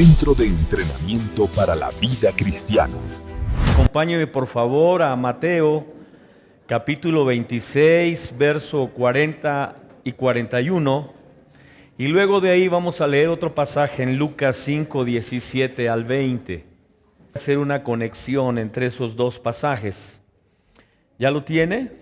Centro de Entrenamiento para la Vida Cristiana. Acompáñeme por favor a Mateo, capítulo 26, verso 40 y 41. Y luego de ahí vamos a leer otro pasaje en Lucas 5, 17 al 20. Hacer una conexión entre esos dos pasajes. ¿Ya lo tiene?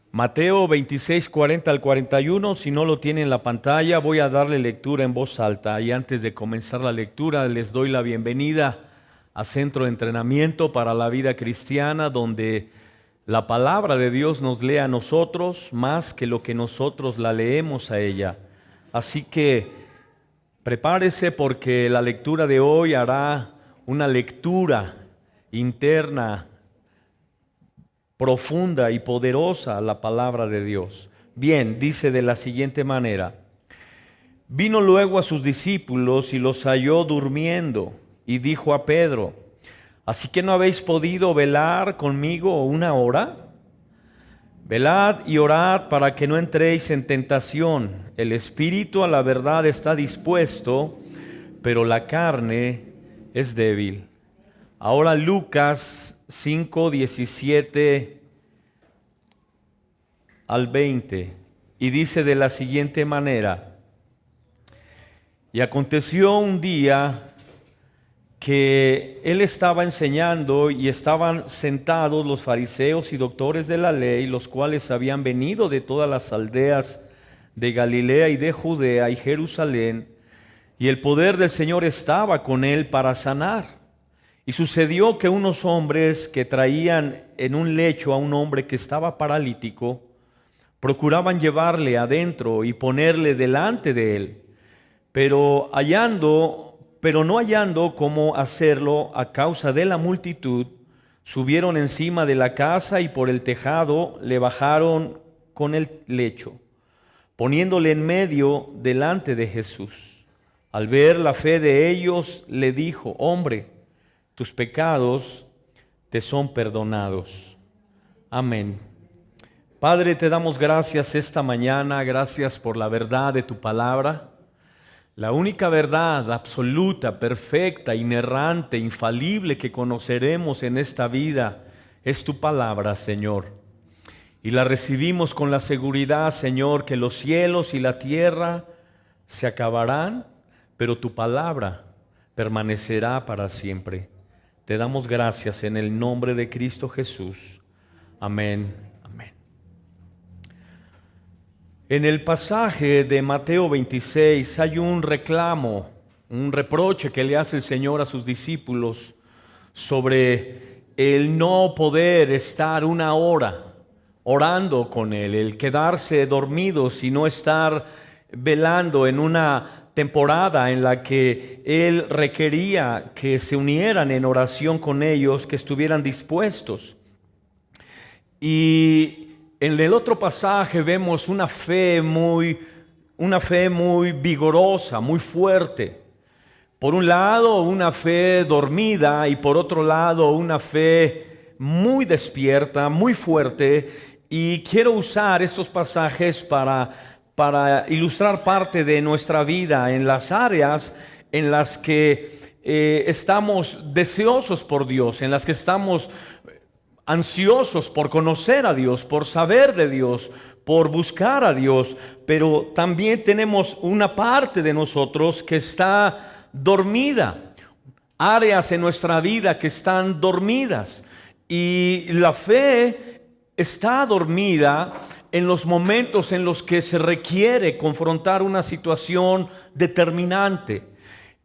Mateo 26, 40 al 41, si no lo tiene en la pantalla, voy a darle lectura en voz alta. Y antes de comenzar la lectura, les doy la bienvenida a Centro de Entrenamiento para la Vida Cristiana, donde la palabra de Dios nos lee a nosotros más que lo que nosotros la leemos a ella. Así que prepárese porque la lectura de hoy hará una lectura interna, profunda y poderosa la palabra de Dios. Bien, dice de la siguiente manera: vino luego a sus discípulos y los halló durmiendo, y dijo a Pedro: ¿así que no habéis podido velar conmigo una hora? Velad y orad para que no entréis en tentación. El espíritu a la verdad está dispuesto, pero la carne es débil. Ahora Lucas 5, 17 al 20, y dice de la siguiente manera: y aconteció un día que él estaba enseñando y estaban sentados los fariseos y doctores de la ley, los cuales habían venido de todas las aldeas de Galilea y de Judea y Jerusalén, y el poder del Señor estaba con él para sanar. Y sucedió que unos hombres que traían en un lecho a un hombre que estaba paralítico, procuraban llevarle adentro y ponerle delante de él, pero no hallando cómo hacerlo a causa de la multitud, subieron encima de la casa y por el tejado le bajaron con el lecho, poniéndole en medio delante de Jesús. Al ver la fe de ellos, le dijo: hombre, tus pecados te son perdonados. Amén. Padre, te damos gracias esta mañana, gracias por la verdad de tu palabra. La única verdad absoluta, perfecta, inerrante, infalible que conoceremos en esta vida es tu palabra, Señor. Y la recibimos con la seguridad, Señor, que los cielos y la tierra se acabarán, pero tu palabra permanecerá para siempre. Te damos gracias en el nombre de Cristo Jesús. Amén. Amén. En el pasaje de Mateo 26 hay un reclamo, un reproche que le hace el Señor a sus discípulos sobre el no poder estar una hora orando con Él, el quedarse dormidos y no estar velando en una temporada en la que Él requería que se unieran en oración con ellos, que estuvieran dispuestos. Y en el otro pasaje vemos una fe muy vigorosa, muy fuerte. Por un lado, una fe dormida, y por otro lado, una fe muy despierta, muy fuerte. Y quiero usar estos pasajes para ilustrar parte de nuestra vida en las áreas en las que estamos deseosos por Dios, en las que estamos ansiosos por conocer a Dios, por saber de Dios, por buscar a Dios, pero también tenemos una parte de nosotros que está dormida, áreas en nuestra vida que están dormidas, y la fe está dormida en los momentos en los que se requiere confrontar una situación determinante.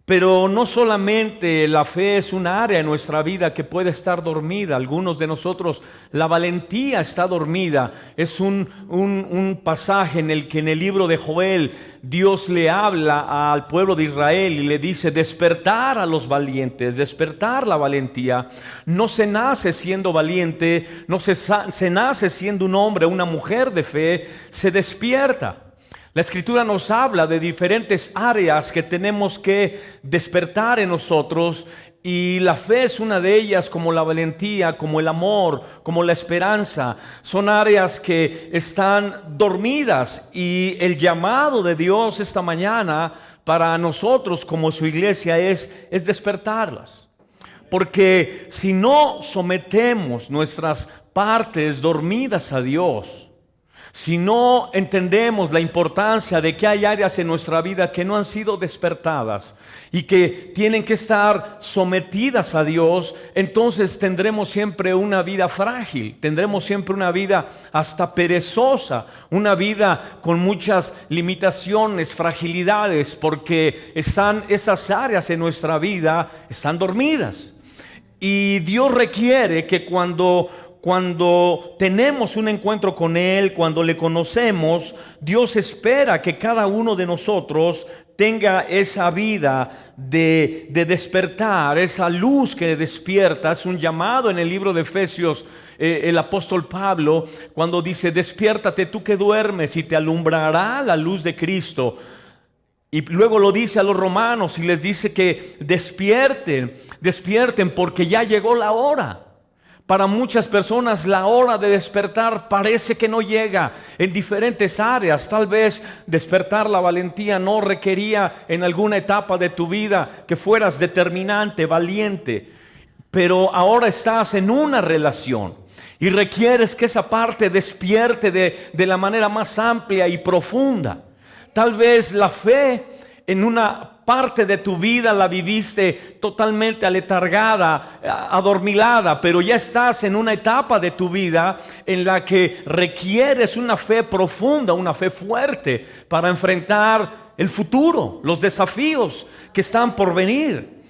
Pero no solamente la fe es un área en nuestra vida que puede estar dormida. Algunos de nosotros, la valentía está dormida. Es un pasaje en el que en el libro de Joel Dios le habla al pueblo de Israel y le dice: despertar a los valientes, despertar la valentía. No se nace siendo valiente, no se nace siendo un hombre o una mujer de fe, se despierta. La Escritura nos habla de diferentes áreas que tenemos que despertar en nosotros Y la fe es una de ellas, como la valentía, como el amor, como la esperanza. Son áreas que están dormidas, y el llamado de Dios esta mañana para nosotros como su iglesia es despertarlas. Porque si no sometemos nuestras partes dormidas a Dios, si no entendemos la importancia de que hay áreas en nuestra vida que no han sido despertadas y que tienen que estar sometidas a Dios, entonces tendremos siempre una vida frágil, tendremos siempre una vida hasta perezosa, una vida con muchas limitaciones, fragilidades, porque esas áreas en nuestra vida están dormidas. Y Dios requiere que cuando tenemos un encuentro con Él, cuando le conocemos, Dios espera que cada uno de nosotros tenga esa vida de despertar, esa luz que despierta. Es un llamado en el libro de Efesios, el apóstol Pablo, cuando dice: despiértate tú que duermes, y te alumbrará la luz de Cristo. Y luego lo dice a los romanos y les dice que despierten porque ya llegó la hora. Para muchas personas la hora de despertar parece que no llega en diferentes áreas. Tal vez despertar la valentía no requería en alguna etapa de tu vida que fueras determinante, valiente, pero ahora estás en una relación y requieres que esa parte despierte de la manera más amplia y profunda. Tal vez la fe en una parte de tu vida la viviste totalmente aletargada, adormilada, pero ya estás en una etapa de tu vida en la que requieres una fe profunda, una fe fuerte para enfrentar el futuro, los desafíos que están por venir.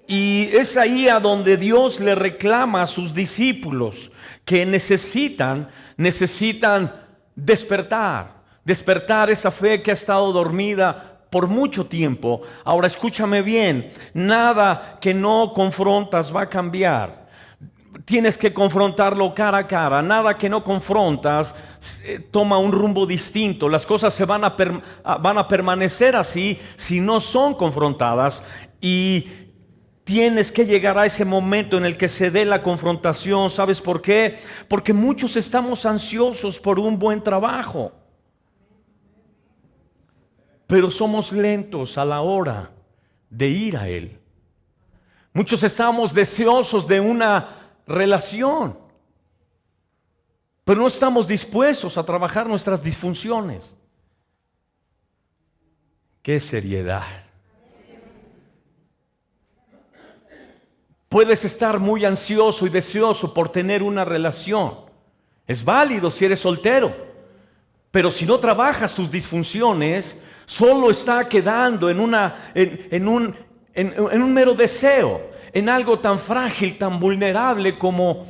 Y es ahí a donde Dios le reclama a sus discípulos que necesitan despertar esa fe que ha estado dormida por mucho tiempo. Ahora escúchame bien, nada que no confrontas va a cambiar. Tienes que confrontarlo cara a cara. Nada que no confrontas toma un rumbo distinto. Las cosas se van a permanecer así si no son confrontadas, y tienes que llegar a ese momento en el que se dé la confrontación. ¿Sabes por qué? Porque muchos estamos ansiosos por un buen trabajo, pero somos lentos a la hora de ir a Él. Muchos estamos deseosos de una relación, pero no estamos dispuestos a trabajar nuestras disfunciones. ¡Qué seriedad! Puedes estar muy ansioso y deseoso por tener una relación. Es válido si eres soltero, pero si no trabajas tus disfunciones, solo está quedando en un mero deseo, en algo tan frágil, tan vulnerable como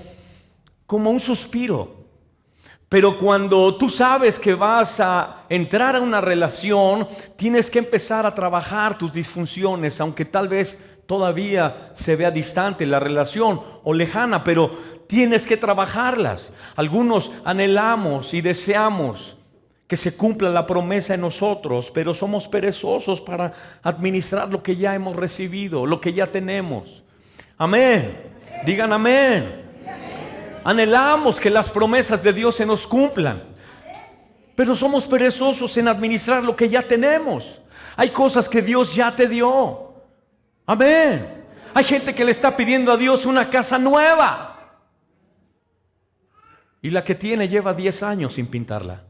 un suspiro. Pero cuando tú sabes que vas a entrar a una relación, tienes que empezar a trabajar tus disfunciones, aunque tal vez todavía se vea distante la relación o lejana, pero tienes que trabajarlas. Algunos anhelamos y deseamos que se cumpla la promesa en nosotros, pero somos perezosos para administrar lo que ya hemos recibido, lo que ya tenemos. Amén. Digan amén. Anhelamos que las promesas de Dios se nos cumplan, pero somos perezosos en administrar lo que ya tenemos. Hay cosas que Dios ya te dio. Amén. Hay gente que le está pidiendo a Dios una casa nueva, y la que tiene lleva 10 años sin pintarla.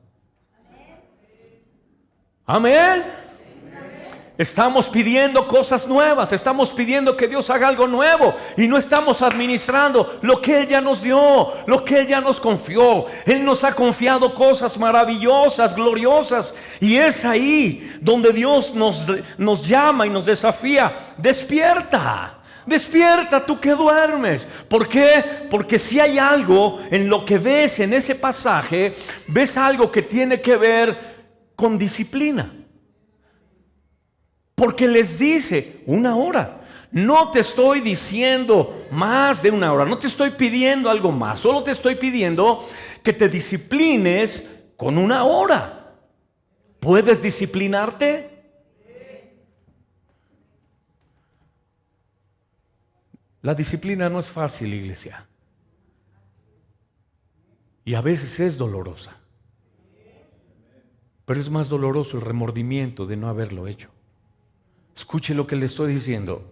Amén. Estamos pidiendo cosas nuevas, estamos pidiendo que Dios haga algo nuevo, y no estamos administrando lo que Él ya nos dio, lo que Él ya nos confió. Él nos ha confiado cosas maravillosas, gloriosas, y es ahí donde Dios nos llama y nos desafía. Despierta, despierta tú que duermes. ¿Por qué? Porque si hay algo en lo que ves en ese pasaje, ves algo que tiene que ver con disciplina. Porque les dice 1 hora. No te estoy diciendo más de 1 hora. No te estoy pidiendo algo más. Solo te estoy pidiendo que te disciplines con 1 hora. ¿Puedes disciplinarte? La disciplina no es fácil, iglesia. Y a veces es dolorosa. Pero es más doloroso el remordimiento de no haberlo hecho. Escuche lo que le estoy diciendo.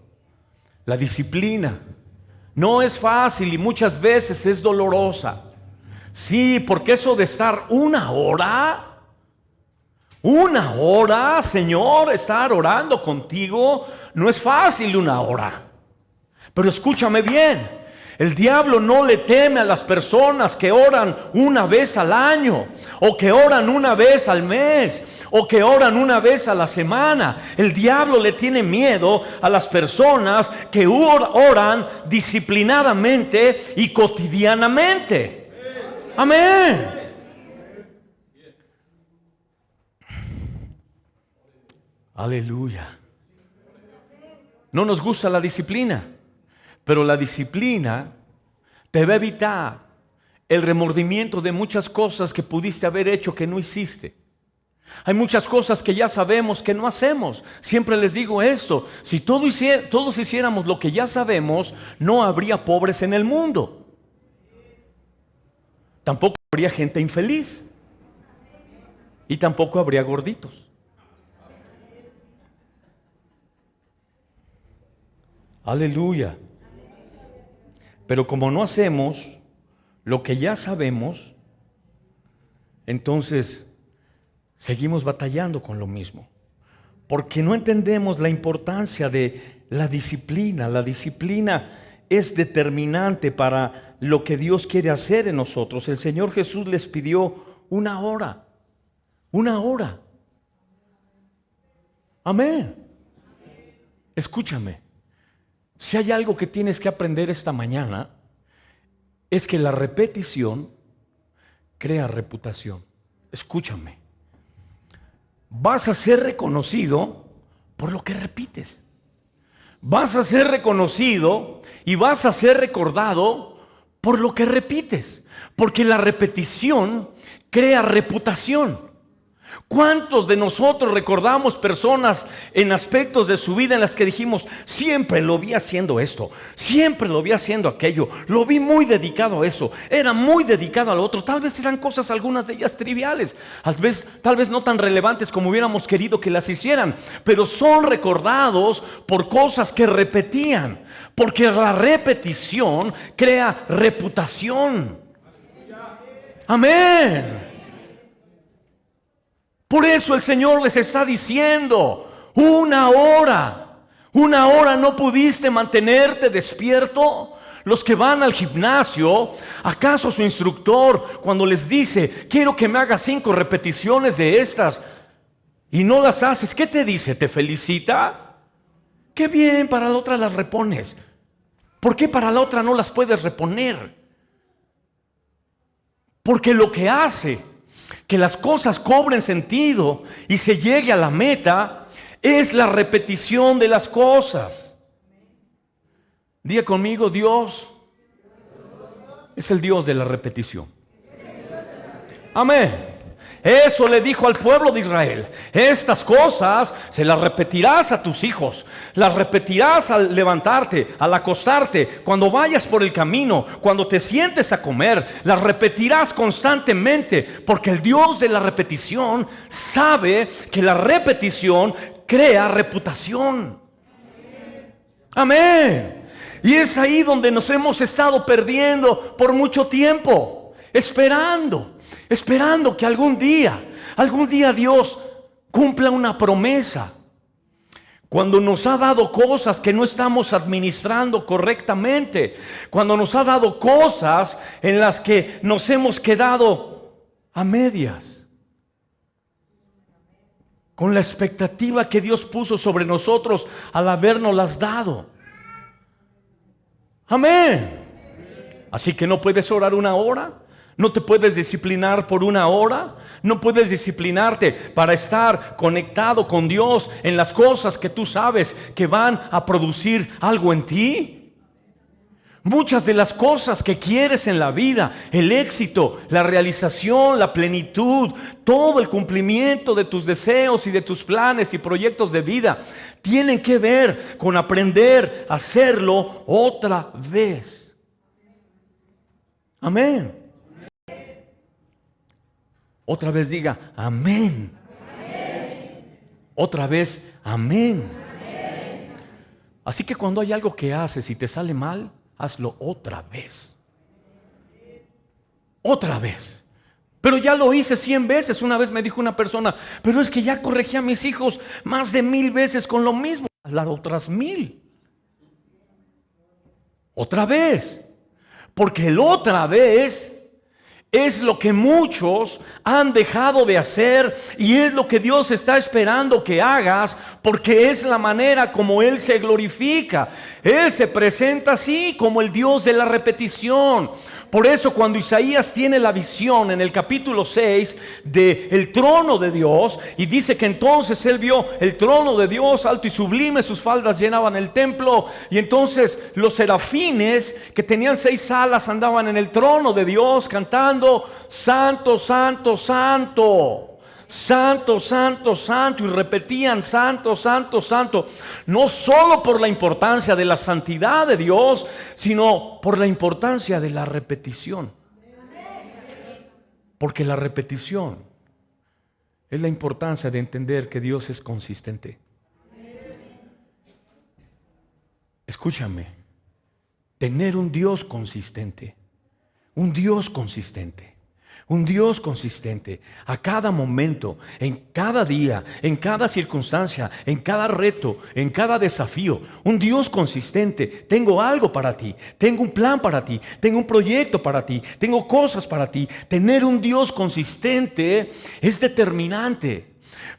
La disciplina no es fácil y muchas veces es dolorosa. Sí, porque eso de estar una hora, Señor, estar orando contigo, no es fácil una hora. Pero escúchame bien, el diablo no le teme a las personas que oran una vez al año, o que oran una vez al mes, o que oran una vez a la semana. El diablo le tiene miedo a las personas que oran disciplinadamente y cotidianamente. Amén. Aleluya. No nos gusta la disciplina, pero la disciplina te va a evitar el remordimiento de muchas cosas que pudiste haber hecho que no hiciste. Hay muchas cosas que ya sabemos que no hacemos. Siempre les digo esto: si todos hiciéramos lo que ya sabemos, no habría pobres en el mundo. Tampoco habría gente infeliz. Y tampoco habría gorditos. Aleluya. Pero como no hacemos lo que ya sabemos, entonces seguimos batallando con lo mismo. Porque no entendemos la importancia de la disciplina. La disciplina es determinante para lo que Dios quiere hacer en nosotros. El Señor Jesús les pidió una hora. Una hora. Amén. Escúchame. Si hay algo que tienes que aprender esta mañana, es que la repetición crea reputación. Escúchame. Vas a ser reconocido por lo que repites. Vas a ser reconocido y vas a ser recordado por lo que repites. Porque la repetición crea reputación. ¿Cuántos de nosotros recordamos personas en aspectos de su vida en las que dijimos: siempre lo vi haciendo esto, siempre lo vi haciendo aquello, lo vi muy dedicado a eso, era muy dedicado al otro? Tal vez eran cosas, algunas de ellas triviales, tal vez no tan relevantes como hubiéramos querido que las hicieran, pero son recordados por cosas que repetían, porque la repetición crea reputación. Amén. Por eso el Señor les está diciendo: una hora no pudiste mantenerte despierto. Los que van al gimnasio, ¿acaso su instructor cuando les dice: quiero que me hagas 5 repeticiones de estas, y no las haces, qué te dice? ¿Te felicita? Qué bien, para la otra las repones. ¿Por qué para la otra no las puedes reponer? Porque lo que hace que las cosas cobren sentido y se llegue a la meta es la repetición de las cosas. Diga conmigo: Dios es el Dios de la repetición. Amén. Eso le dijo al pueblo de Israel: estas cosas se las repetirás a tus hijos, las repetirás al levantarte, al acostarte, cuando vayas por el camino, cuando te sientes a comer, las repetirás constantemente, porque el Dios de la repetición sabe que la repetición crea reputación. Amén. Y es ahí donde nos hemos estado perdiendo por mucho tiempo, esperando que algún día Dios cumpla una promesa. Cuando nos ha dado cosas que no estamos administrando correctamente, cuando nos ha dado cosas en las que nos hemos quedado a medias, con la expectativa que Dios puso sobre nosotros al habernoslas dado. Amén. Así que no puedes orar una hora. No te puedes disciplinar por una hora. No puedes disciplinarte para estar conectado con Dios en las cosas que tú sabes que van a producir algo en ti. Muchas de las cosas que quieres en la vida, el éxito, la realización, la plenitud, todo el cumplimiento de tus deseos y de tus planes y proyectos de vida, tienen que ver con aprender a hacerlo otra vez. Amén. Otra vez diga, amén. Otra vez, amén. Así que cuando hay algo que haces y te sale mal, hazlo otra vez. Otra vez. Pero ya lo hice 100 veces. Una vez me dijo una persona, pero es que ya corregí a mis hijos más de 1000 veces con lo mismo. Las otras 1000. Otra vez. Porque el otra vez es lo que muchos han dejado de hacer y es lo que Dios está esperando que hagas, porque es la manera como Él se glorifica. Él se presenta así como el Dios de la repetición. Por eso cuando Isaías tiene la visión en el capítulo 6 del trono de Dios, y dice que entonces él vio el trono de Dios alto y sublime, sus faldas llenaban el templo, y entonces los serafines que tenían 6 alas andaban en el trono de Dios cantando: Santo, Santo, Santo. Santo, Santo, Santo, y repetían: Santo, Santo, Santo. No solo por la importancia de la santidad de Dios, sino por la importancia de la repetición. Porque la repetición es la importancia de entender que Dios es consistente. Escúchame, tener un Dios consistente, un Dios consistente. Un Dios consistente a cada momento, en cada día, en cada circunstancia, en cada reto, en cada desafío. Un Dios consistente. Tengo algo para ti, tengo un plan para ti, tengo un proyecto para ti, tengo cosas para ti. Tener un Dios consistente es determinante.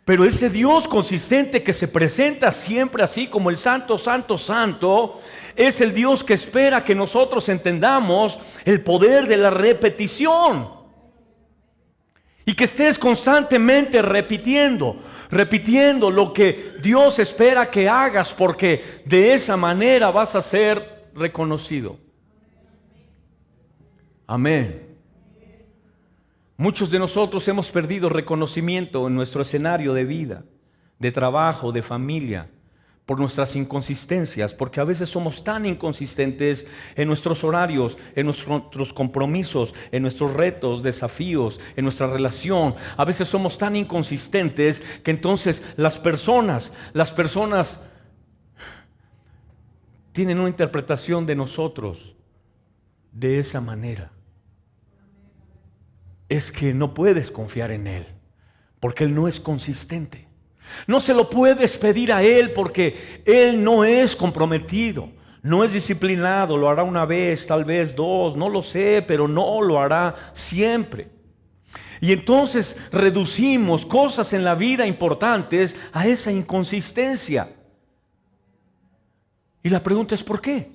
Pero ese Dios consistente que se presenta siempre así como el Santo, Santo, Santo, es el Dios que espera que nosotros entendamos el poder de la repetición. Y que estés constantemente repitiendo lo que Dios espera que hagas, porque de esa manera vas a ser reconocido. Amén. Muchos de nosotros hemos perdido reconocimiento en nuestro escenario de vida, de trabajo, de familia, por nuestras inconsistencias, porque a veces somos tan inconsistentes en nuestros horarios, en nuestros compromisos, en nuestros retos, desafíos, en nuestra relación. A veces somos tan inconsistentes que entonces las personas tienen una interpretación de nosotros de esa manera. Es que no puedes confiar en Él, porque Él no es consistente. No se lo puedes pedir a Él porque Él no es comprometido, no es disciplinado, lo hará una vez, tal vez 2, no lo sé, pero no lo hará siempre. Y entonces reducimos cosas en la vida importantes a esa inconsistencia. Y la pregunta es ¿por qué?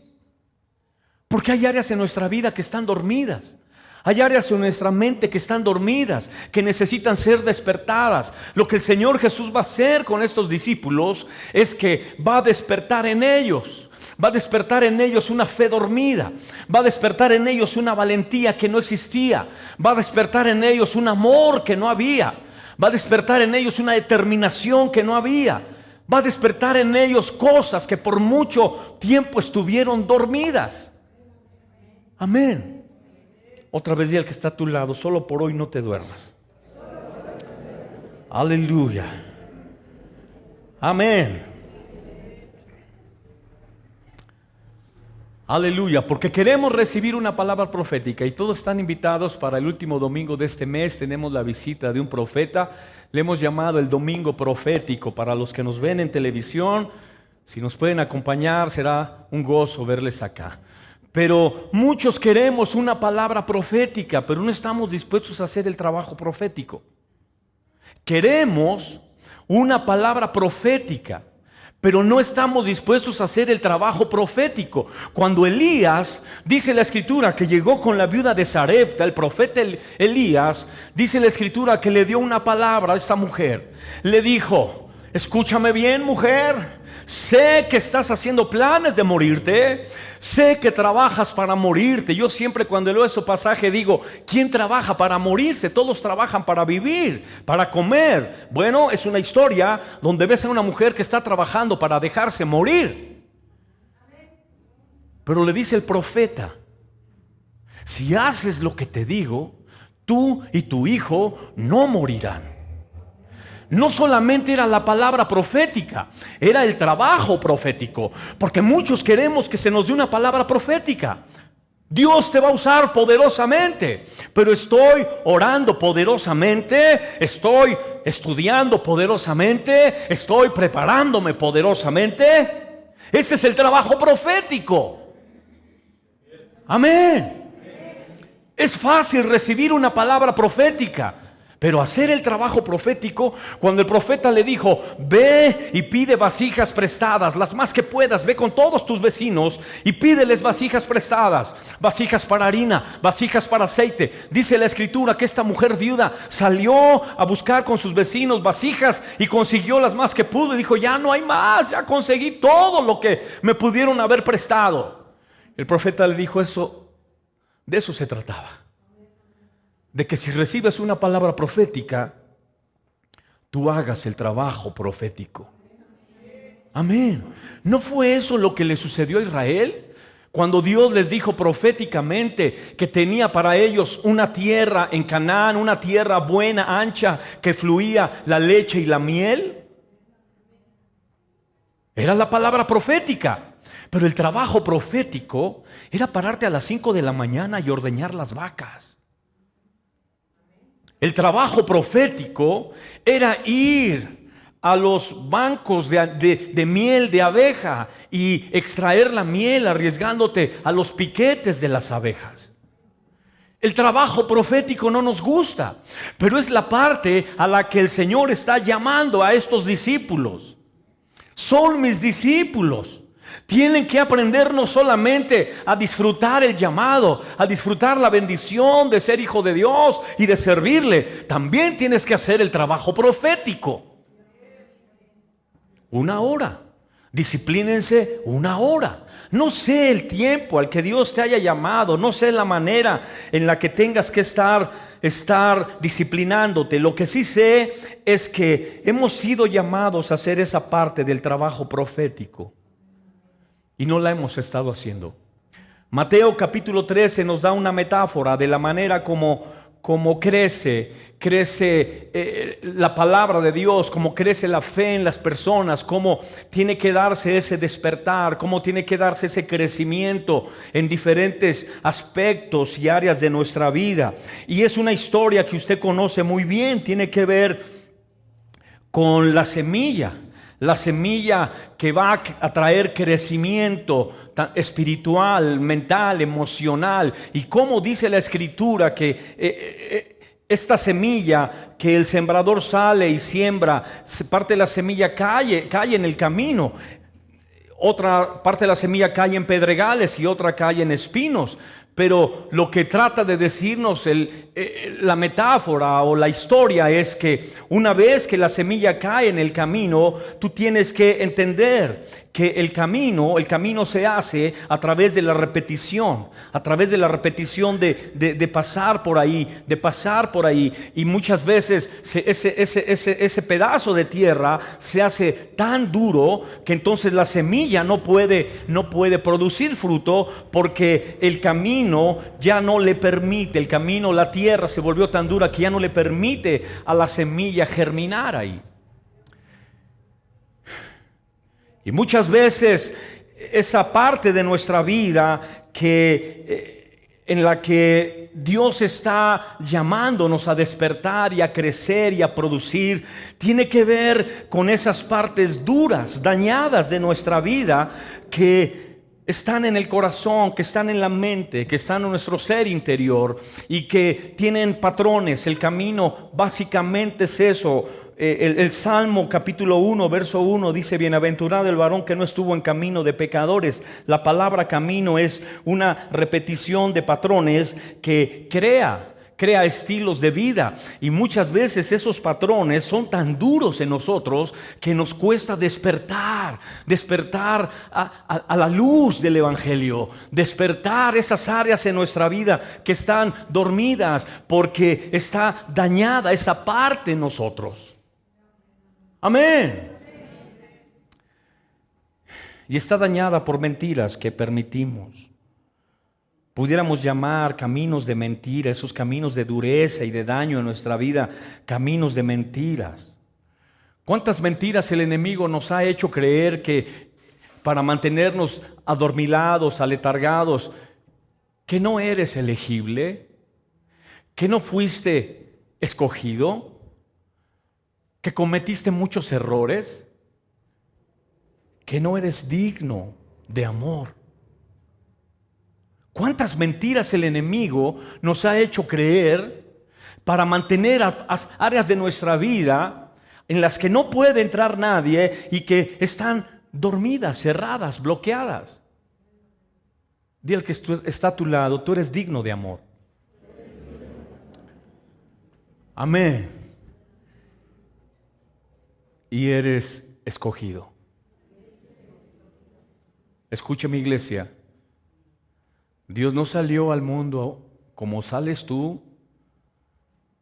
Porque hay áreas en nuestra vida que están dormidas. Hay áreas en nuestra mente que están dormidas, que necesitan ser despertadas. Lo que el Señor Jesús va a hacer con estos discípulos es que va a despertar en ellos. Va a despertar en ellos una fe dormida. Va a despertar en ellos una valentía que no existía. Va a despertar en ellos un amor que no había. Va a despertar en ellos una determinación que no había. Va a despertar en ellos cosas que por mucho tiempo estuvieron dormidas. Amén. Otra vez, dile al que está a tu lado: solo por hoy no te duermas. Aleluya. Amén. Aleluya, porque queremos recibir una palabra profética y todos están invitados para el último domingo de este mes. Tenemos la visita de un profeta. Le hemos llamado el domingo profético. Para los que nos ven en televisión, si nos pueden acompañar, será un gozo verles acá. Pero muchos queremos una palabra profética, pero no estamos dispuestos a hacer el trabajo profético. Queremos una palabra profética, pero no estamos dispuestos a hacer el trabajo profético. Cuando Elías, dice la Escritura, que llegó con la viuda de Sarepta, el profeta Elías, dice la Escritura que le dio una palabra a esta mujer. Le dijo: Escúchame bien, mujer. Sé que estás haciendo planes de morirte. Sé que trabajas para morirte. Yo siempre cuando leo ese pasaje digo, ¿quién trabaja para morirse? Todos trabajan para vivir, para comer. Bueno, es una historia donde ves a una mujer que está trabajando para dejarse morir. Pero le dice el profeta, si haces lo que te digo, tú y tu hijo no morirán. No solamente era la palabra profética, era el trabajo profético. Porque muchos queremos que se nos dé una palabra profética. Dios te va a usar poderosamente, pero estoy orando poderosamente, estoy estudiando poderosamente, estoy preparándome poderosamente. Ese es el trabajo profético. Amén. Es fácil recibir una palabra profética, pero hacer el trabajo profético, cuando el profeta le dijo, ve y pide vasijas prestadas, las más que puedas, ve con todos tus vecinos y pídeles vasijas prestadas, vasijas para harina, vasijas para aceite. Dice la escritura que esta mujer viuda salió a buscar con sus vecinos vasijas y consiguió las más que pudo y dijo, ya no hay más, ya conseguí todo lo que me pudieron haber prestado. El profeta le dijo, de eso se trataba. De que si recibes una palabra profética, tú hagas el trabajo profético. Amén. ¿No fue eso lo que le sucedió a Israel? Cuando Dios les dijo proféticamente que tenía para ellos una tierra en Canaán, una tierra buena, ancha, que fluía la leche y la miel. Era la palabra profética. Pero el trabajo profético era pararte a las 5 de la mañana y ordeñar las vacas. El trabajo profético era ir a los bancos de miel de abeja y extraer la miel arriesgándote a los piquetes de las abejas. El trabajo profético no nos gusta, pero es la parte a la que el Señor está llamando a estos discípulos. Son mis discípulos. Tienen que aprender no solamente a disfrutar el llamado, a disfrutar la bendición de ser hijo de Dios y de servirle. También tienes que hacer el trabajo profético. 1 hora. Disciplínense 1 hora. No sé el tiempo al que Dios te haya llamado. No sé la manera en la que tengas que estar disciplinándote. Lo que sí sé es que hemos sido llamados a hacer esa parte del trabajo profético. Y no la hemos estado haciendo. Mateo capítulo 13 nos da una metáfora de la manera como crece la palabra de Dios, cómo crece la fe en las personas, cómo tiene que darse ese despertar, cómo tiene que darse ese crecimiento en diferentes aspectos y áreas de nuestra vida. Y es una historia que usted conoce muy bien, tiene que ver con la semilla. La semilla que va a traer crecimiento espiritual, mental, emocional. Y como dice la escritura que esta semilla que el sembrador sale y siembra, parte de la semilla cae en el camino. Otra parte de la semilla cae en pedregales y otra cae en espinos. Pero lo que trata de decirnos la metáfora o la historia es que una vez que la semilla cae en el camino, tú tienes que entender que el camino se hace a través de la repetición, de pasar por ahí, y muchas veces ese pedazo de tierra se hace tan duro que entonces la semilla no puede producir fruto porque el camino ya no le permite, la tierra se volvió tan dura que ya no le permite a la semilla germinar ahí. Y muchas veces esa parte de nuestra vida en la que Dios está llamándonos a despertar y a crecer y a producir, tiene que ver con esas partes duras, dañadas de nuestra vida que están en el corazón, que están en la mente, que están en nuestro ser interior y que tienen patrones. El camino básicamente es eso. El Salmo capítulo 1 verso 1 dice: bienaventurado el varón que no estuvo en camino de pecadores. La palabra camino es una repetición de patrones que crea crea estilos de vida. Y muchas veces esos patrones son tan duros en nosotros que nos cuesta despertar a la luz del Evangelio, despertar esas áreas en nuestra vida que están dormidas porque está dañada esa parte en nosotros. Amén. Y está dañada por mentiras que permitimos. Pudiéramos llamar caminos de mentira, esos caminos de dureza y de daño en nuestra vida, caminos de mentiras. ¿Cuántas mentiras el enemigo nos ha hecho creer que para mantenernos adormilados, aletargados, que no eres elegible, que no fuiste escogido, que cometiste muchos errores, que no eres digno de amor? ¿Cuántas mentiras el enemigo nos ha hecho creer para mantener áreas de nuestra vida en las que no puede entrar nadie y que están dormidas, cerradas, bloqueadas? Dile al que está a tu lado, tú eres digno de amor. Amén. Y eres escogido. Escucha, mi iglesia. Dios no salió al mundo como sales tú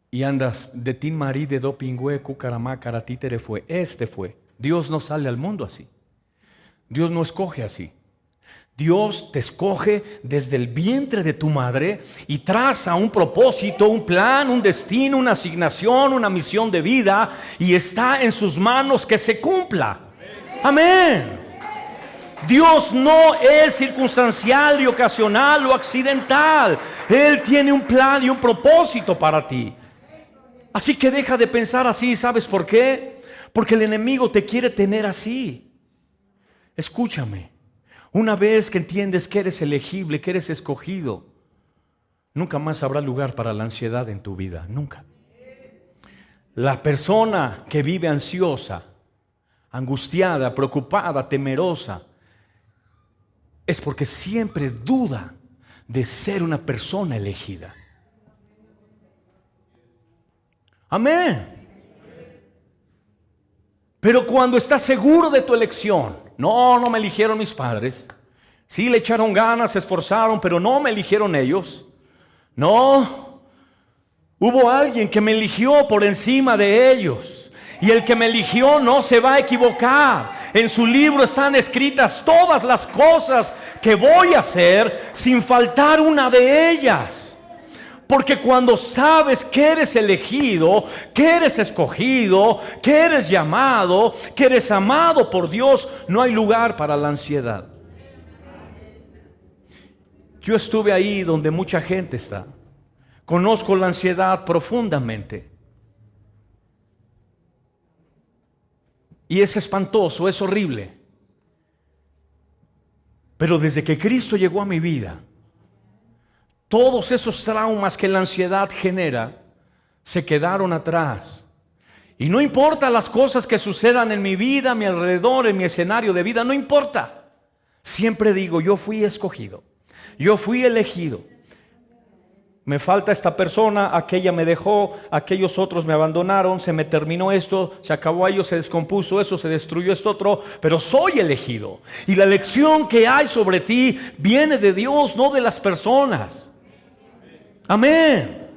y andas de tin marí, de dopingüe, cucaramá, caratítere fue. Fue. Dios no sale al mundo así. Dios no escoge así. Dios te escoge desde el vientre de tu madre y traza un propósito, un plan, un destino, una asignación, una misión de vida, y está en sus manos que se cumpla. Amén. Dios no es circunstancial y ocasional o accidental. Él tiene un plan y un propósito para ti. Así que deja de pensar así. ¿Sabes por qué? Porque el enemigo te quiere tener así. Escúchame. Una vez que entiendes que eres elegible, que eres escogido, nunca más habrá lugar para la ansiedad en tu vida. Nunca. La persona que vive ansiosa, angustiada, preocupada, temerosa, es porque siempre duda de ser una persona elegida. Amén. Pero cuando estás seguro de tu elección, no me eligieron mis padres, sí le echaron ganas, se esforzaron, pero no me eligieron ellos. No, hubo alguien que me eligió por encima de ellos, y el que me eligió no se va a equivocar. En su libro están escritas todas las cosas que voy a hacer, sin faltar una de ellas. Porque cuando sabes que eres elegido, que eres escogido, que eres llamado, que eres amado por Dios, no hay lugar para la ansiedad. Yo estuve ahí donde mucha gente está. Conozco la ansiedad profundamente. Y es espantoso, es horrible. Pero desde que Cristo llegó a mi vida, todos esos traumas que la ansiedad genera se quedaron atrás. Y no importa las cosas que sucedan en mi vida, a mi alrededor, en mi escenario de vida, no importa. Siempre digo, yo fui escogido, yo fui elegido. Me falta esta persona, aquella me dejó, aquellos otros me abandonaron, se me terminó esto, se acabó ello, se descompuso eso, se destruyó esto otro, pero soy elegido. Y la elección que hay sobre ti viene de Dios, no de las personas. Amén.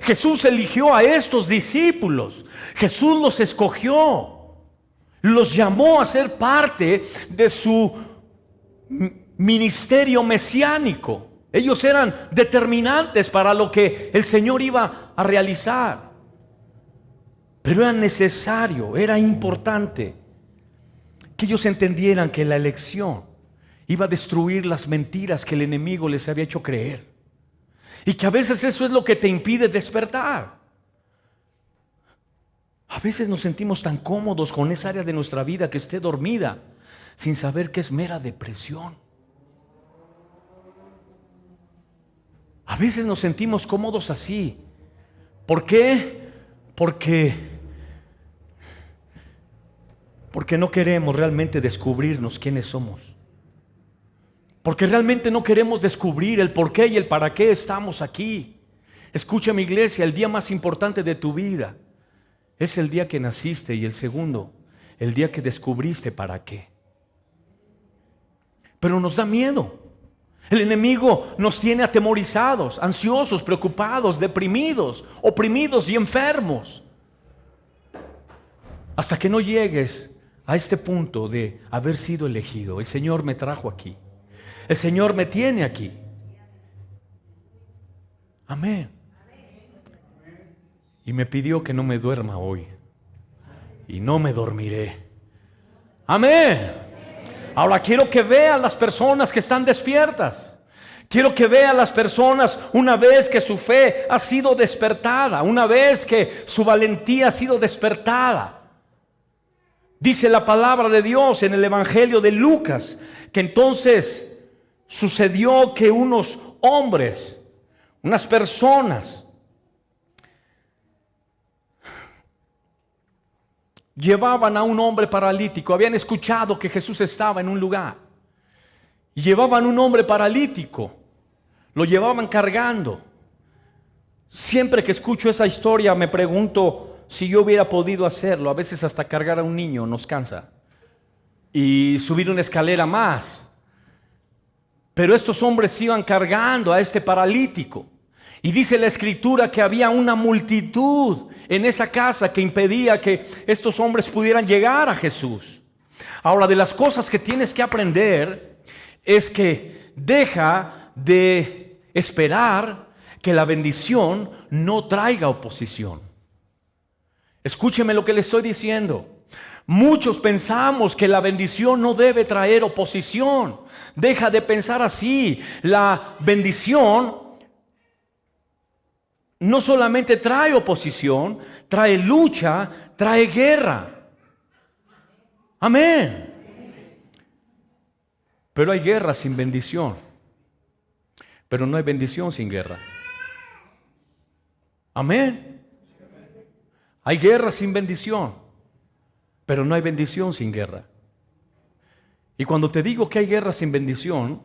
Jesús eligió a estos discípulos. Jesús los escogió. Los llamó a ser parte de su ministerio mesiánico. Ellos eran determinantes para lo que el Señor iba a realizar. Pero era necesario, era importante que ellos entendieran que la elección iba a destruir las mentiras que el enemigo les había hecho creer. Y que a veces eso es lo que te impide despertar. A veces nos sentimos tan cómodos con esa área de nuestra vida que esté dormida, sin saber que es mera depresión. A veces nos sentimos cómodos así. ¿Por qué? Porque no queremos realmente descubrirnos quiénes somos. Porque realmente no queremos descubrir el por qué y el para qué estamos aquí. Escucha, mi iglesia, el día más importante de tu vida es el día que naciste, y el segundo, el día que descubriste para qué. Pero nos da miedo. El enemigo nos tiene atemorizados, ansiosos, preocupados, deprimidos, oprimidos y enfermos. Hasta que no llegues a este punto de haber sido elegido. El Señor me trajo aquí. El Señor me tiene aquí. Amén. Y me pidió que no me duerma hoy. Y no me dormiré. Amén. Ahora quiero que vean las personas que están despiertas. Quiero que vean las personas una vez que su fe ha sido despertada, una vez que su valentía ha sido despertada. Dice la palabra de Dios en el Evangelio de Lucas que entonces sucedió que unos hombres, unas personas, llevaban a un hombre paralítico. Habían escuchado que Jesús estaba en un lugar. Y llevaban un hombre paralítico. Lo llevaban cargando. Siempre que escucho esa historia me pregunto si yo hubiera podido hacerlo. A veces hasta cargar a un niño nos cansa. Y subir una escalera más. Pero estos hombres iban cargando a este paralítico. Y dice la Escritura que había una multitud en esa casa que impedía que estos hombres pudieran llegar a Jesús. Ahora, de las cosas que tienes que aprender es que deja de esperar que la bendición no traiga oposición. Escúcheme lo que le estoy diciendo. Muchos pensamos que la bendición no debe traer oposición. Deja de pensar así. La bendición no solamente trae oposición, trae lucha, trae guerra. Amén. Pero hay guerra sin bendición. Pero no hay bendición sin guerra. Amén. Hay guerra sin bendición. Pero no hay bendición sin guerra. Y cuando te digo que hay guerra sin bendición,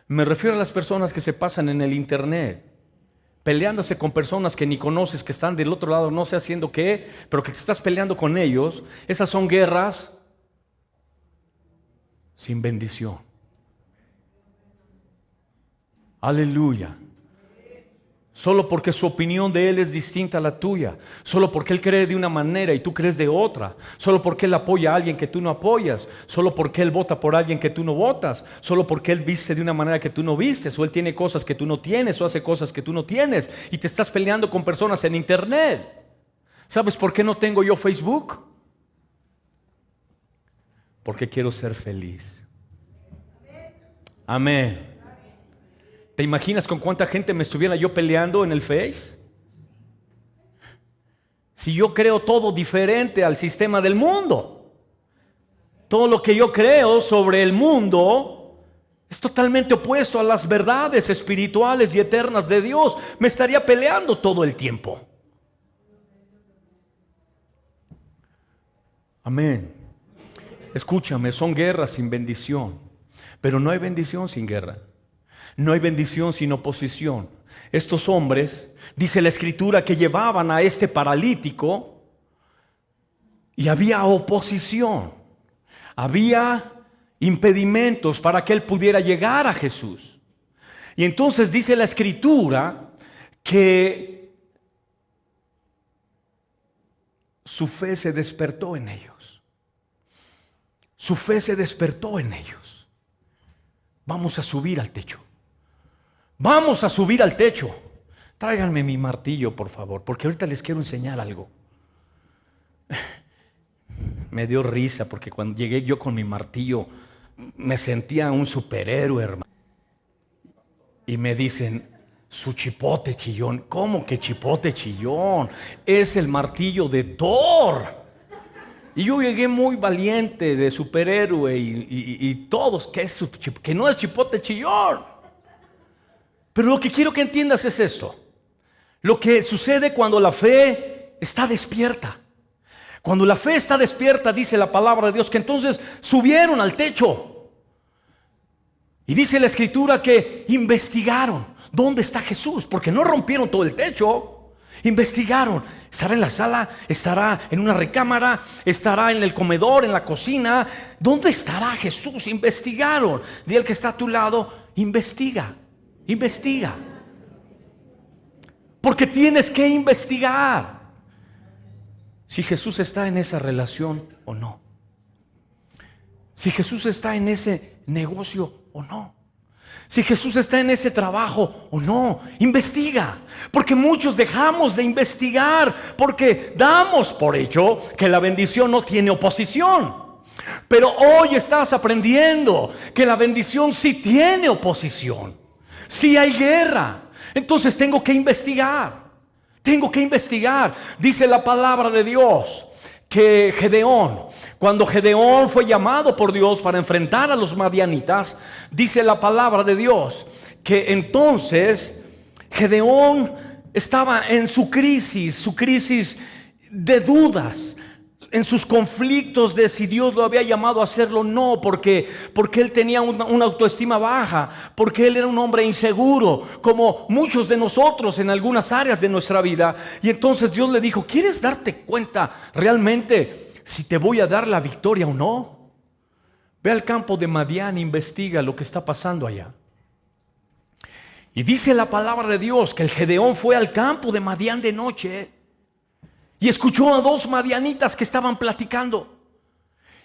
me refiero a las personas que se pasan en el internet peleándose con personas que ni conoces, que están del otro lado, no sé haciendo qué, pero que te estás peleando con ellos. Esas son guerras sin bendición. Aleluya. Solo porque su opinión de él es distinta a la tuya. Solo porque él cree de una manera y tú crees de otra. Solo porque él apoya a alguien que tú no apoyas. Solo porque él vota por alguien que tú no votas. Solo porque él viste de una manera que tú no vistes. O él tiene cosas que tú no tienes. O hace cosas que tú no tienes. Y te estás peleando con personas en internet. ¿Sabes por qué no tengo yo Facebook? Porque quiero ser feliz. Amén. ¿Te imaginas con cuánta gente me estuviera yo peleando en el Face? Si yo creo todo diferente al sistema del mundo. Todo lo que yo creo sobre el mundo es totalmente opuesto a las verdades espirituales y eternas de Dios. Me estaría peleando todo el tiempo. Amén. Escúchame, son guerras sin bendición. Pero no hay bendición sin guerra. No hay bendición sin oposición. Estos hombres, dice la Escritura, que llevaban a este paralítico y había oposición. Había impedimentos para que él pudiera llegar a Jesús. Y entonces dice la Escritura que su fe se despertó en ellos. Su fe se despertó en ellos. Vamos a subir al techo. Vamos a subir al techo. Tráiganme mi martillo, por favor, porque ahorita les quiero enseñar algo. Me dio risa porque cuando llegué yo con mi martillo me sentía un superhéroe, hermano. Y me dicen, su chipote chillón. ¿Cómo que chipote chillón? Es el martillo de Thor. Y yo llegué muy valiente, de superhéroe y todos, que no es chipote chillón. Pero lo que quiero que entiendas es esto. Lo que sucede cuando la fe está despierta. Cuando la fe está despierta, dice la palabra de Dios, que entonces subieron al techo. Y dice la Escritura que investigaron ¿dónde está Jesús? Porque no rompieron todo el techo. Investigaron. ¿Estará en la sala? ¿Estará en una recámara? ¿Estará en el comedor, en la cocina? ¿Dónde estará Jesús? Investigaron. Dile al que está a tu lado, investiga. Investiga. Porque tienes que investigar si Jesús está en esa relación o no. Si Jesús está en ese negocio o no. Si Jesús está en ese trabajo o no. Investiga. Porque muchos dejamos de investigar porque damos por hecho que la bendición no tiene oposición. Pero hoy estás aprendiendo que la bendición sí tiene oposición. Sí hay guerra. Entonces tengo que investigar. Tengo que investigar. Dice la palabra de Dios que Gedeón, cuando Gedeón fue llamado por Dios para enfrentar a los madianitas, dice la palabra de Dios que entonces Gedeón estaba en su crisis de dudas, en sus conflictos de si Dios lo había llamado a hacerlo o no, porque él tenía una autoestima baja, porque él era un hombre inseguro, como muchos de nosotros en algunas áreas de nuestra vida. Y entonces Dios le dijo, ¿quieres darte cuenta realmente si te voy a dar la victoria o no? Ve al campo de Madián e investiga lo que está pasando allá. Y dice la palabra de Dios que el Gedeón fue al campo de Madián de noche y escuchó a dos madianitas que estaban platicando.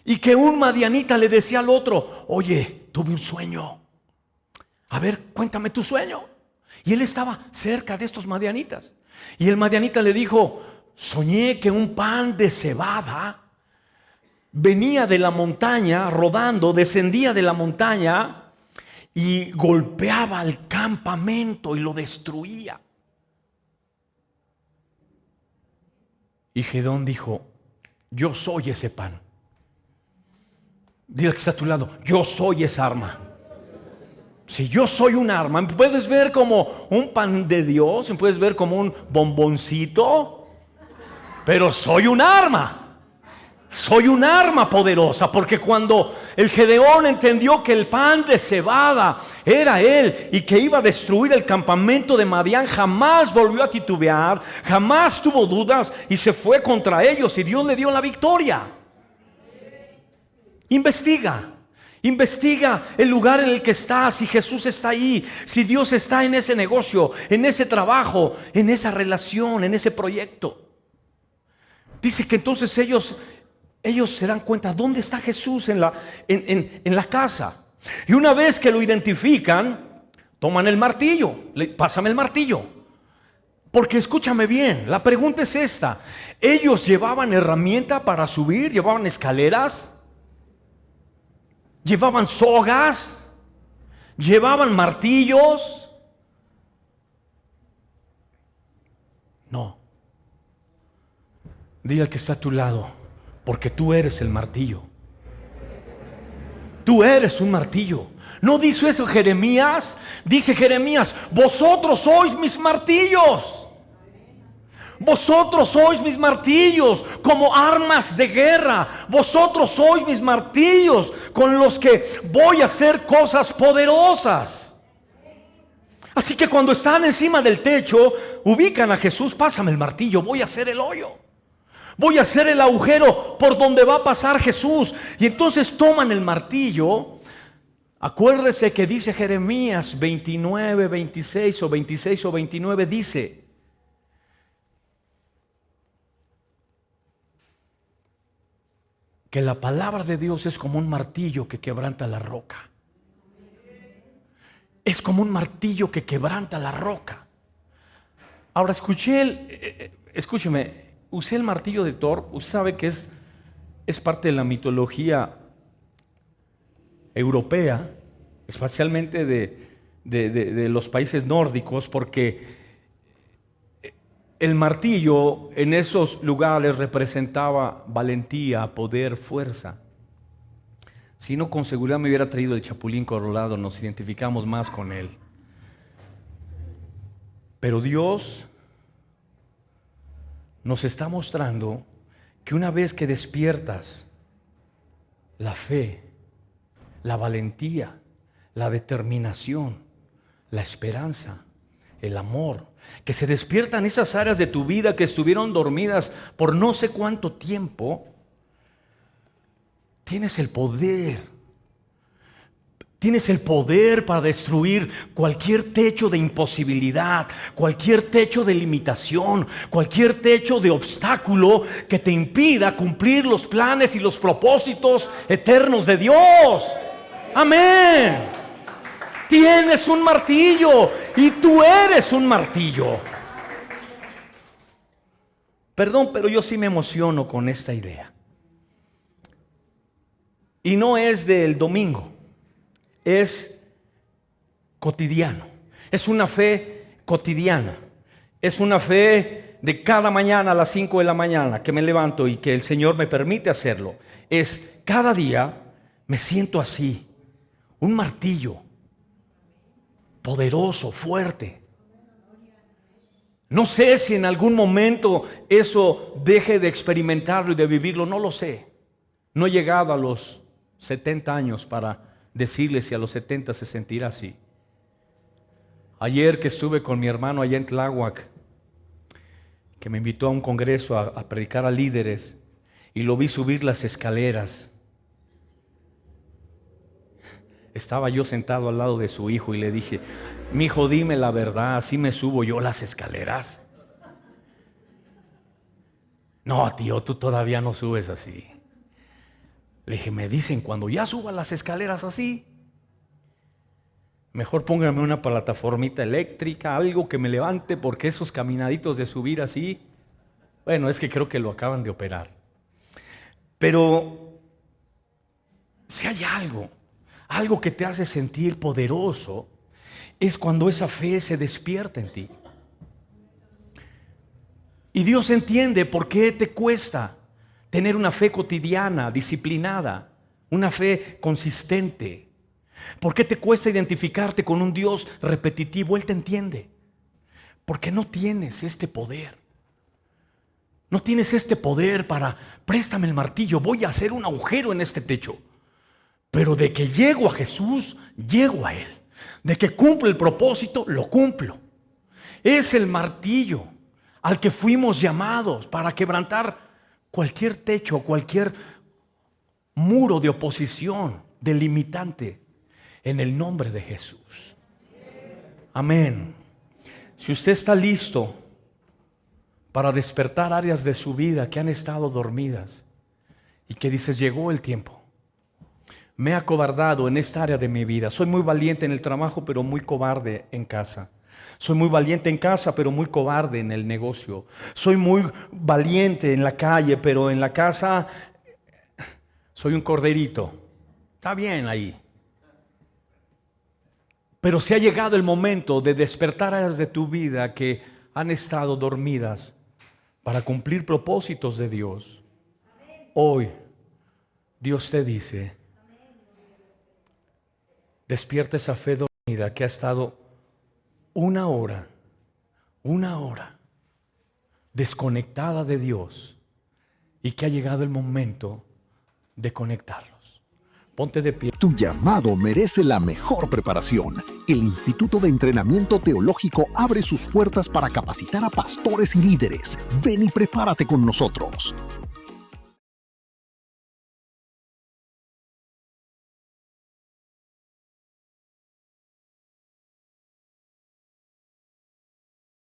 Y que un madianita le decía al otro, oye, tuve un sueño. A ver, cuéntame tu sueño. Y él estaba cerca de estos madianitas. Y el madianita le dijo, soñé que un pan de cebada venía de la montaña rodando, descendía de la montaña y golpeaba al campamento y lo destruía. Y Gedeón dijo, yo soy ese pan. Dile que está a tu lado, yo soy esa arma. Si yo soy un arma, ¿me puedes ver como un pan de Dios? ¿Me puedes ver como un bomboncito? Pero soy un arma. Soy un arma poderosa, porque cuando el Gedeón entendió que el pan de cebada era él y que iba a destruir el campamento de Madián, jamás volvió a titubear, jamás tuvo dudas y se fue contra ellos y Dios le dio la victoria. Investiga. Investiga el lugar en el que estás, si Jesús está ahí, si Dios está en ese negocio, en ese trabajo, en esa relación, en ese proyecto. Dice que entonces ellos se dan cuenta dónde está Jesús en la casa. Y una vez que lo identifican, toman el martillo. Pásame el martillo. Porque escúchame bien, la pregunta es esta: ¿ellos llevaban herramienta para subir? ¿Llevaban escaleras? ¿Llevaban sogas? ¿Llevaban martillos? No. Dile al que está a tu lado, porque tú eres el martillo. Tú eres un martillo. ¿No dice eso Jeremías? Dice Jeremías, vosotros sois mis martillos. Vosotros sois mis martillos como armas de guerra. Vosotros sois mis martillos con los que voy a hacer cosas poderosas. Así que cuando están encima del techo, ubican a Jesús, pásame el martillo, voy a hacer el hoyo. Voy a hacer el agujero por donde va a pasar Jesús. Y entonces toman el martillo. Acuérdese que dice Jeremías 29, 26 o 26 o 29, dice: que la palabra de Dios es como un martillo que quebranta la roca. Es como un martillo que quebranta la roca. Ahora escúcheme, usé el martillo de Thor. Usted sabe que es parte de la mitología europea, especialmente de los países nórdicos, porque el martillo en esos lugares representaba valentía, poder, fuerza. Si no, con seguridad me hubiera traído el chapulín colorado, nos identificamos más con él. Pero Dios nos está mostrando que una vez que despiertas la fe, la valentía, la determinación, la esperanza, el amor, que se despiertan esas áreas de tu vida que estuvieron dormidas por no sé cuánto tiempo. Tienes el poder. Tienes el poder para destruir cualquier techo de imposibilidad, cualquier techo de limitación, cualquier techo de obstáculo que te impida cumplir los planes y los propósitos eternos de Dios. Amén. Tienes un martillo y tú eres un martillo. Perdón, pero yo sí me emociono con esta idea. Y no es del domingo. Es cotidiano, es una fe cotidiana, es una fe de cada mañana a las 5 de la mañana que me levanto y que el Señor me permite hacerlo. Es cada día me siento así, un martillo, poderoso, fuerte. No sé si en algún momento eso deje de experimentarlo y de vivirlo, no lo sé. No he llegado a los 70 años para decirle si a los 70 se sentirá así. Ayer que estuve con mi hermano allá en Tláhuac, que me invitó a un congreso a predicar a líderes, y lo vi subir las escaleras. Estaba yo sentado al lado de su hijo y le dije: mi hijo, dime la verdad, ¿sí me subo yo las escaleras? No, tío, tú todavía no subes así. Le dije: me dicen cuando ya suba las escaleras así, mejor póngame una plataformita eléctrica, algo que me levante, porque esos caminaditos de subir así, bueno, es que creo que lo acaban de operar. Pero si hay algo que te hace sentir poderoso, es cuando esa fe se despierta en ti. Y Dios entiende por qué te cuesta tener una fe cotidiana, disciplinada, una fe consistente. ¿Por qué te cuesta identificarte con un Dios repetitivo? Él te entiende. Porque no tienes este poder. No tienes este poder para: préstame el martillo, voy a hacer un agujero en este techo. Pero de que llego a Jesús, llego a Él. De que cumplo el propósito, lo cumplo. Es el martillo al que fuimos llamados para quebrantar cualquier techo, cualquier muro de oposición, delimitante, en el nombre de Jesús. Amén. Si usted está listo para despertar áreas de su vida que han estado dormidas y que dices: llegó el tiempo. Me he acobardado en esta área de mi vida. Soy muy valiente en el trabajo, pero muy cobarde en casa. Soy muy valiente en casa, pero muy cobarde en el negocio. Soy muy valiente en la calle, pero en la casa soy un corderito. Está bien ahí. Pero si ha llegado el momento de despertar áreas de tu vida que han estado dormidas para cumplir propósitos de Dios, hoy Dios te dice: despierta esa fe dormida que ha estado una hora desconectada de Dios y que ha llegado el momento de conectarlos. Ponte de pie. Tu llamado merece la mejor preparación. El Instituto de Entrenamiento Teológico abre sus puertas para capacitar a pastores y líderes. Ven y prepárate con nosotros.